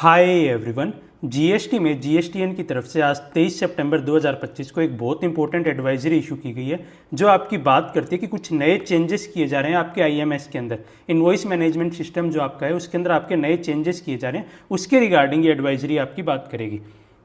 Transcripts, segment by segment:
Hi everyone. GST में GSTN की तरफ से आज 23 सितंबर 2025 को एक बहुत इंपॉर्टेंट एडवाइजरी इशू की गई है जो आपकी बात करती है कि कुछ नए चेंजेस किए जा रहे हैं आपके आईएमएस के अंदर। इनवॉइस मैनेजमेंट सिस्टम जो आपका है उसके अंदर आपके नए चेंजेस किए जा रहे हैं, उसके रिगार्डिंग ये एडवाइजरी आपकी बात करेगी।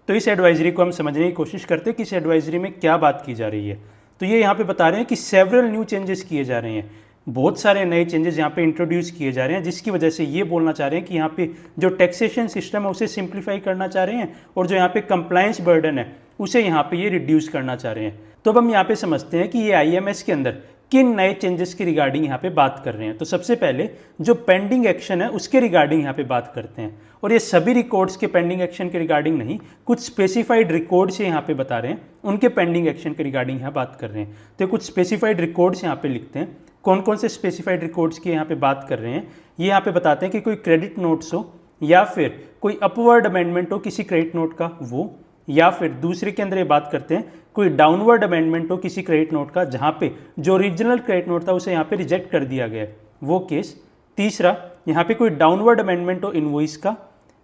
तो इस एडवाइजरी को हम समझने की कोशिश करते हैं कि इस एडवाइजरी में क्या बात की जा रही है। तो ये यहाँ पे बता रहे हैं कि सेवरल न्यू चेंजेस किए जा रहे हैं, बहुत सारे नए चेंजेस यहाँ पे इंट्रोड्यूस किए जा रहे हैं, जिसकी वजह से ये बोलना चाह रहे हैं कि यहाँ पे जो टैक्सेशन सिस्टम है उसे सिंप्लीफाई करना चाह रहे हैं और जो यहाँ पे कंप्लायंस बर्डन है उसे यहाँ पे ये रिड्यूस करना चाह रहे हैं। तो अब हम यहाँ पे समझते हैं कि ये आईएमएस के अंदर किन नए चेंजेस के रिगार्डिंग यहाँ पे बात कर रहे हैं। तो सबसे पहले जो पेंडिंग एक्शन है उसके रिगार्डिंग यहाँ पे बात करते हैं, और ये सभी रिकॉर्ड्स के पेंडिंग एक्शन के रिगार्डिंग नहीं, कुछ स्पेसिफाइड रिकॉर्ड्स यहाँ पे बता रहे हैं, उनके पेंडिंग एक्शन के रिगार्डिंग यहाँ बात कर रहे हैं। तो कुछ स्पेसिफाइड रिकॉर्ड्स यहाँ पे लिखते हैं, कौन कौन से स्पेसिफाइड रिकॉर्ड्स की यहाँ पे बात कर रहे हैं। ये यहाँ पे बताते हैं कि कोई क्रेडिट नोट्स हो या फिर कोई अपवर्ड अमेंडमेंट हो किसी क्रेडिट नोट का वो, या फिर दूसरे के अंदर ये बात करते हैं कोई डाउनवर्ड अमेंडमेंट हो किसी क्रेडिट नोट का जहाँ पे जो ओरिजिनल क्रेडिट नोट था उसे यहाँ पे रिजेक्ट कर दिया गया है वो केस। तीसरा, यहाँ पे कोई डाउनवर्ड अमेंडमेंट हो इनवॉइस का,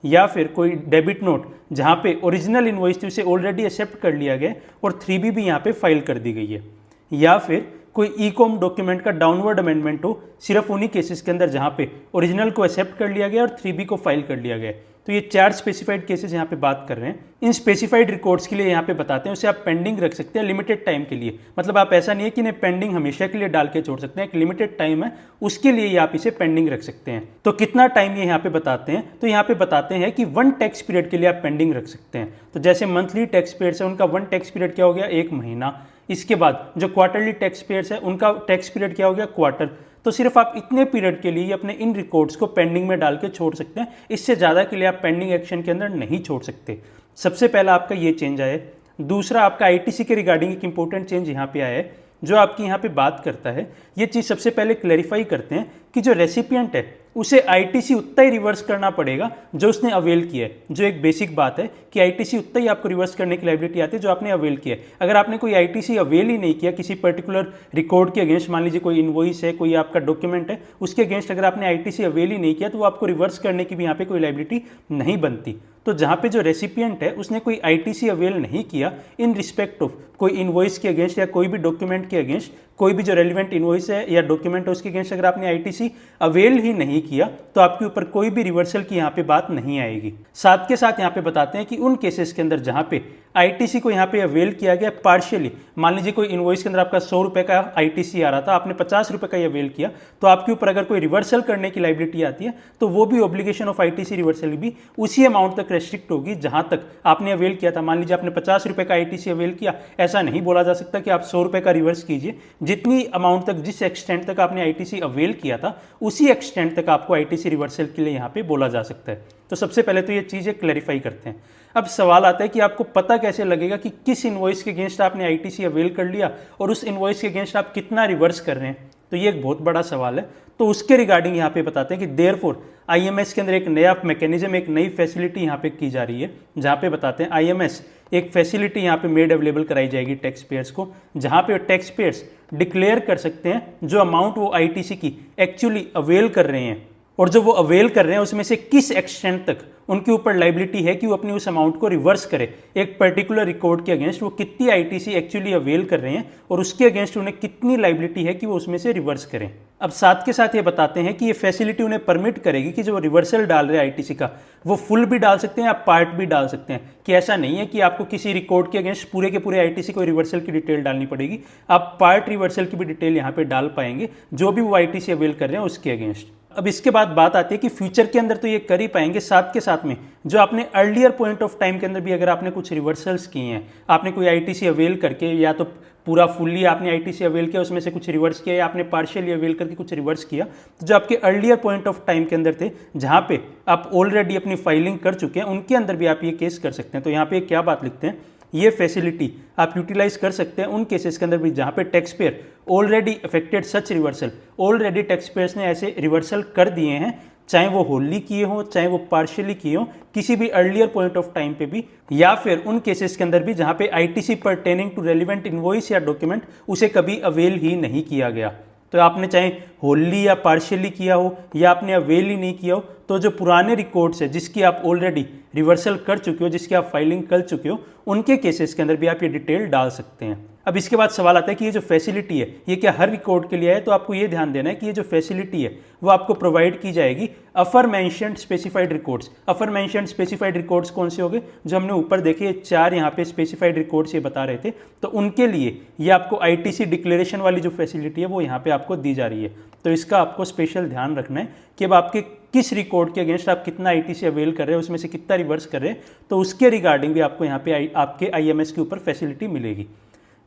या फिर कोई डेबिट नोट जहाँ पे ओरिजिनल इनवॉइस थी उसे ऑलरेडी एक्सेप्ट कर लिया गया और 3B भी यहाँ पे फाइल कर दी गई है, या फिर कोई ई कॉम डॉक्यूमेंट का डाउनवर्ड अमेंडमेंट हो सिर्फ उन्हीं केसेस के अंदर जहाँ पे ओरिजिनल को एक्सेप्ट कर लिया गया और 3B को फाइल कर लिया गया। तो ये 4 स्पेसिफाइड केसेस यहाँ पे बात कर रहे हैं। इन स्पेसिफाइड रिकॉर्ड्स के लिए यहाँ पे बताते हैं उसे आप पेंडिंग रख सकते हैं लिमिटेड टाइम के लिए, मतलब आप ऐसा नहीं है कि इन्हें पेंडिंग हमेशा के लिए डाल के छोड़ सकते हैं, एक लिमिटेड टाइम है उसके लिए आप इसे पेंडिंग रख सकते हैं। तो कितना टाइम ये यहाँ पे बताते हैं, तो यहाँ पे बताते हैं कि 1 टैक्स पीरियड के लिए आप पेंडिंग रख सकते हैं। तो जैसे मंथली टैक्स पेयर्स है उनका 1 टैक्स पीरियड क्या हो गया, 1 महीना। इसके बाद जो क्वार्टरली टैक्स पेयर्स है उनका टैक्स पीरियड क्या हो गया, क्वार्टर। तो सिर्फ आप इतने पीरियड के लिए अपने इन रिकॉर्ड्स को पेंडिंग में डाल के छोड़ सकते हैं, इससे ज़्यादा के लिए आप पेंडिंग एक्शन के अंदर नहीं छोड़ सकते। सबसे पहला आपका ये चेंज आया है। दूसरा, आपका आईटीसी के रिगार्डिंग एक इंपॉर्टेंट चेंज यहाँ पे आया है जो आपकी यहाँ पे बात करता है। ये चीज़ सबसे पहले क्लैरिफाई करते हैं कि जो रेसिपिएंट है उसे आईटीसी उतना ही रिवर्स करना पड़ेगा जो उसने अवेल किया है। जो एक बेसिक बात है कि आईटीसी उतना ही आपको रिवर्स करने की लायबिलिटी आती है जो आपने अवेल किया है। अगर आपने कोई आईटीसी अवेल ही नहीं किया किसी पर्टिकुलर रिकॉर्ड के अगेंस्ट, मान लीजिए कोई इनवॉइस है, कोई आपका डॉक्यूमेंट है, उसके अगेंस्ट अगर आपने आईटीसी अवेल ही नहीं किया तो वो आपको रिवर्स करने की भी यहाँ पे कोई लायबिलिटी नहीं बनती। तो जहाँ पे जो रेसिपिएंट है उसने कोई आईटीसी अवेल नहीं किया इन रिस्पेक्ट ऑफ कोई इनवॉइस के अगेंस्ट या कोई भी डॉक्यूमेंट के अगेंस्ट, कोई भी जो रेलिवेंट इनवॉइस है या डॉक्यूमेंट है उसके अगेंस्ट अगर आपने आईटीसी अवेल ही नहीं किया तो आपके ऊपर कोई भी रिवर्सल की यहाँ पे बात नहीं आएगी। साथ के साथ यहाँ पे बताते हैं कि उन केसेस के अंदर जहाँ पे आईटीसी को यहाँ पे अवेल किया गया पार्शियली, मान लीजिए कोई इनवॉइस के अंदर आपका 100 रुपये का आईटीसी आ रहा था, आपने 50 रुपये का अवेल किया, तो आपके ऊपर अगर कोई रिवर्सल करने की लायबिलिटी आती है तो वो भी ऑब्लिगेशन ऑफ आईटीसी रिवर्सल भी उसी अमाउंट तक रेस्ट्रिक्ट होगी जहां तक आपने अवेल किया था। मान लीजिए आपने 50 रुपये का आईटीसी अवेल किया, ऐसा नहीं बोला जा सकता कि आप 100 रुपये का रिवर्स कीजिए। जितनी अमाउंट तक, जिस एक्सटेंट तक आपने आईटीसी अवेल किया था उसी एक्सटेंट तक आपको आईटीसी रिवर्सल के लिए यहाँ पे बोला जा सकता है। तो सबसे पहले तो ये चीज़ें क्लैरिफाई करते हैं। अब सवाल आता है कि आपको पता कैसे लगेगा कि किस इनवॉइस के अगेंस्ट आपने आईटीसी अवेल कर लिया और उस इनवॉइस के अगेंस्ट आप कितना रिवर्स कर रहे हैं। तो ये एक बहुत बड़ा सवाल है। तो उसके रिगार्डिंग यहाँ पे बताते हैं कि देयरफॉर आईएमएस के अंदर एक नया मैकेनिज्म, एक नई फैसिलिटी यहाँ पे की जा रही है, जहाँ पे बताते हैं आईएमएस एक फैसिलिटी यहाँ पे मेड अवेलेबल कराई जाएगी टैक्स पेयर्स को, जहाँ पे टैक्स पेयर्स डिक्लेयर कर सकते हैं जो अमाउंट वो आईटीसी की एक्चुअली अवेल कर रहे हैं और जो वो अवेल कर रहे हैं उसमें से किस एक्सटेंट तक उनके ऊपर लायबिलिटी है कि वो अपनी उस अमाउंट को रिवर्स करे। एक पर्टिकुलर रिकॉर्ड के अगेंस्ट वो कितनी आईटीसी एक्चुअली अवेल कर रहे हैं और उसके अगेंस्ट उन्हें कितनी लायबिलिटी है कि वो उसमें से रिवर्स करें। अब साथ के साथ ये बताते हैं कि ये फैसिलिटी उन्हें परमिट करेगी कि जो रिवर्सल डाल रहे हैं आईटीसी का वो फुल भी डाल सकते हैं या पार्ट भी डाल सकते हैं, कि ऐसा नहीं है कि आपको किसी रिकॉर्ड के अगेंस्ट पूरे के पूरे आईटीसी को रिवर्सल की डिटेल डालनी पड़ेगी। आप पार्ट रिवर्सल की भी डिटेल यहाँ पे डाल पाएंगे जो भी वो आईटीसी अवेल कर रहे हैं उसके अगेंस्ट। अब इसके बाद बात आती है कि फ्यूचर के अंदर तो ये कर ही पाएंगे, साथ के साथ में जो आपने अर्लियर पॉइंट ऑफ टाइम के अंदर भी अगर आपने कुछ रिवर्सल्स किए हैं, आपने कोई आईटीसी अवेल करके या तो पूरा फुल्ली आपने आईटीसी अवेल किया उसमें से कुछ रिवर्स किया या आपने पार्शियली अवेल करके कुछ रिवर्स किया, तो जो आपके अर्लियर पॉइंट ऑफ टाइम के अंदर थे जहाँ पे आप ऑलरेडी अपनी फाइलिंग कर चुके हैं उनके अंदर भी आप ये केस कर सकते हैं। तो यहाँ पे क्या बात लिखते हैं, ये फैसिलिटी आप यूटिलाइज कर सकते हैं उन केसेस के अंदर भी जहाँ पे टैक्स पेयर ऑलरेडी अफेक्टेड सच रिवर्सल, ऑलरेडी टैक्स पेयर्स ने ऐसे रिवर्सल कर दिए हैं, चाहे वो होली किए हों चाहे वो पार्शियली किए हों, किसी भी अर्लियर पॉइंट ऑफ टाइम पे भी, या फिर उन केसेस के अंदर भी जहाँ पे ITC pertaining to relevant invoice या डॉक्यूमेंट उसे कभी अवेल ही नहीं किया गया। तो आपने चाहे होली या पार्शियली किया हो या आपने अवेल ही नहीं किया हो, तो जो पुराने रिकॉर्ड्स है जिसकी आप ऑलरेडी रिवर्सल कर चुके हो, जिसकी आप फाइलिंग कर चुके हो, उनके केसेस के अंदर भी आप ये डिटेल डाल सकते हैं। अब इसके बाद सवाल आता है कि ये जो फैसिलिटी है ये क्या हर रिकॉर्ड के लिए है? तो आपको ये ध्यान देना है कि ये जो फैसिलिटी है वो आपको प्रोवाइड की जाएगी offer mentioned specified records. Offer mentioned specified records कौन से हो गए? जो हमने ऊपर देखे 4 यहाँ पे स्पेसिफाइड रिकॉर्ड्स ये बता रहे थे, तो उनके लिए ये आपको आईटीसी डिक्लेरेशन वाली जो फैसिलिटी है वो यहाँ पे आपको दी जा रही है। तो इसका आपको स्पेशल ध्यान रखना है कि अब आपके किस रिकॉर्ड के अगेंस्ट आप कितना आईटीसी अवेल कर रहे हैं, उसमें से कितना रिवर्स कर रहे हैं, तो उसके रिगार्डिंग भी आपको यहाँ पे आपके आईएमएस के ऊपर फैसिलिटी मिलेगी।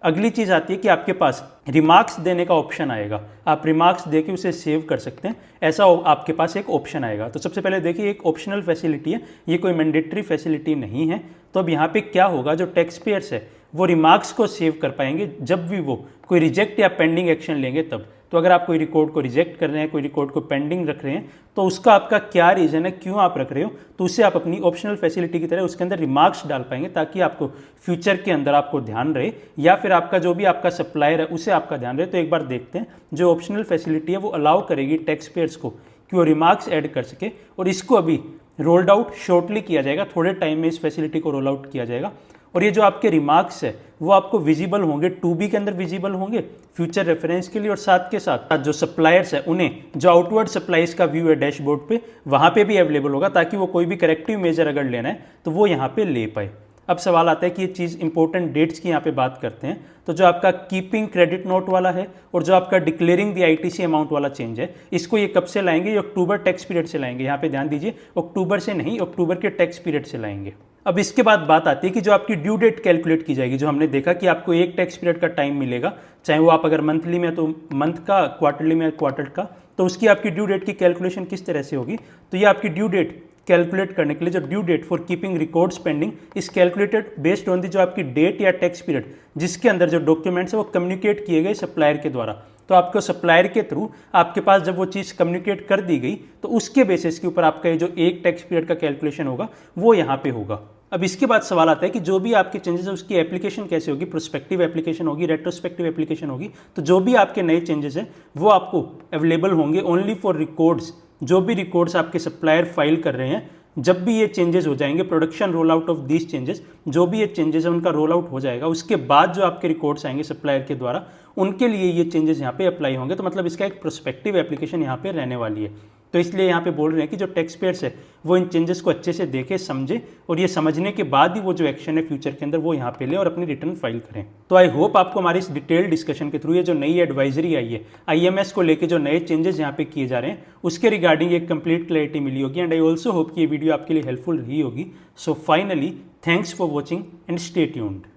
अगली चीज़ आती है कि आपके पास रिमार्क्स देने का ऑप्शन आएगा। आप रिमार्क्स देके उसे सेव कर सकते हैं, ऐसा आपके पास एक ऑप्शन आएगा। तो सबसे पहले देखिए, एक ऑप्शनल फैसिलिटी है, ये कोई मैंडेटरी फैसिलिटी नहीं है। तो अब यहाँ पे क्या होगा, जो टैक्स पेयर्स है वो रिमार्क्स को सेव कर पाएंगे जब भी वो कोई रिजेक्ट या पेंडिंग एक्शन लेंगे तब। तो अगर आप कोई रिकॉर्ड को रिजेक्ट कर रहे हैं, कोई रिकॉर्ड को पेंडिंग रख रहे हैं, तो उसका आपका क्या रीज़न है, क्यों आप रख रहे हो, तो उससे आप अपनी ऑप्शनल फैसिलिटी की तरह उसके अंदर रिमार्क्स डाल पाएंगे, ताकि आपको फ्यूचर के अंदर आपको ध्यान रहे, या फिर आपका जो भी आपका सप्लायर है उसे आपका ध्यान रहे। तो एक बार देखते हैं, जो ऑप्शनल फैसिलिटी है वो अलाउ करेगी टैक्स पेयर्स को कि वो रिमार्क्स ऐड कर सके, और इसको अभी रोल्ड आउट शॉर्टली किया जाएगा, थोड़े टाइम में इस फैसिलिटी को रोल आउट किया जाएगा। और ये जो आपके रिमार्क्स है वो आपको विजिबल होंगे, 2B के अंदर विजिबल होंगे फ्यूचर रेफरेंस के लिए, और साथ के साथ जो सप्लायर्स है उन्हें जो आउटवर्ड सप्लाईज का व्यू है डैशबोर्ड पे, वहाँ पे भी अवेलेबल होगा, ताकि वो कोई भी करेक्टिव मेजर अगर लेना है तो वो यहाँ पे ले पाए। अब सवाल आता है कि ये चीज़ इंपॉर्टेंट डेट्स की यहाँ पे बात करते हैं। तो जो आपका कीपिंग क्रेडिट नोट वाला है और जो आपका डिक्लेयरिंग द आईटीसी अमाउंट वाला चेंज है, इसको ये कब से लाएंगे? ये अक्टूबर टैक्स पीरियड से लाएंगे। यहाँ पे ध्यान दीजिए, अक्टूबर से नहीं, अक्टूबर के टैक्स पीरियड से लाएंगे। अब इसके बाद बात आती है कि जो आपकी ड्यू डेट कैलकुलेट की जाएगी, जो हमने देखा कि आपको एक टैक्स पीरियड का टाइम मिलेगा, चाहे वो आप अगर मंथली में तो मंथ का, क्वार्टरली में क्वार्टर का, तो उसकी आपकी ड्यू डेट की कैलकुलेशन किस तरह से होगी? तो ये आपकी ड्यू डेट कैलकुलेट करने के लिए जो due date for keeping records pending is calculated based on the जो आपकी डेट या टैक्स पीरियड जिसके अंदर जो डॉक्यूमेंट्स है वो कम्युनिकेट किए गए सप्लायर के द्वारा। तो आपको सप्लायर के थ्रू आपके पास जब वो चीज़ कम्युनिकेट कर दी गई, तो उसके बेसिस के ऊपर आपका ये जो एक टैक्स पीरियड का कैलकुलेशन होगा वो यहाँ पे होगा। अब इसके बाद सवाल आता है कि जो भी आपके चेंजेस है उसकी एप्लीकेशन कैसे होगी? प्रोस्पेक्टिव एप्लीकेशन होगी, रेट्रोस्पेक्टिव एप्लीकेशन होगी। तो जो भी आपके नए चेंजेस हैं वो आपको अवेलेबल होंगे ओनली फॉर रिकॉर्ड्स। जो भी रिकॉर्ड्स आपके सप्लायर फाइल कर रहे हैं, जब भी ये चेंजेस हो जाएंगे, production roll out of these changes, जो भी ये चेंजेस है उनका रोल आउट हो जाएगा, उसके बाद जो आपके रिकॉर्ड्स आएंगे सप्लायर के द्वारा, उनके लिए ये चेंजेस यहाँ पे अप्लाई होंगे। तो मतलब इसका एक प्रोस्पेक्टिव एप्लीकेशन यहाँ पे रहने वाली है। तो इसलिए यहाँ पे बोल रहे हैं कि जो टैक्स पेयर्स है वो इन चेंजेस को अच्छे से देखें, समझे, और ये समझने के बाद ही वो जो एक्शन है फ्यूचर के अंदर वो यहाँ पे ले और अपनी रिटर्न फाइल करें। तो आई होप आपको हमारी इस डिटेल डिस्कशन के थ्रू ये जो नई एडवाइजरी आई है आईएमएस को लेके, जो नए चेंजेस यहाँ पे किए जा रहे हैं, उसके रिगार्डिंग एक कंप्लीट क्लैरिटी मिली होगी। एंड आई ऑल्सो होप कि ये वीडियो आपके लिए हेल्पफुल रही होगी। So finally thanks for watching and stay tuned.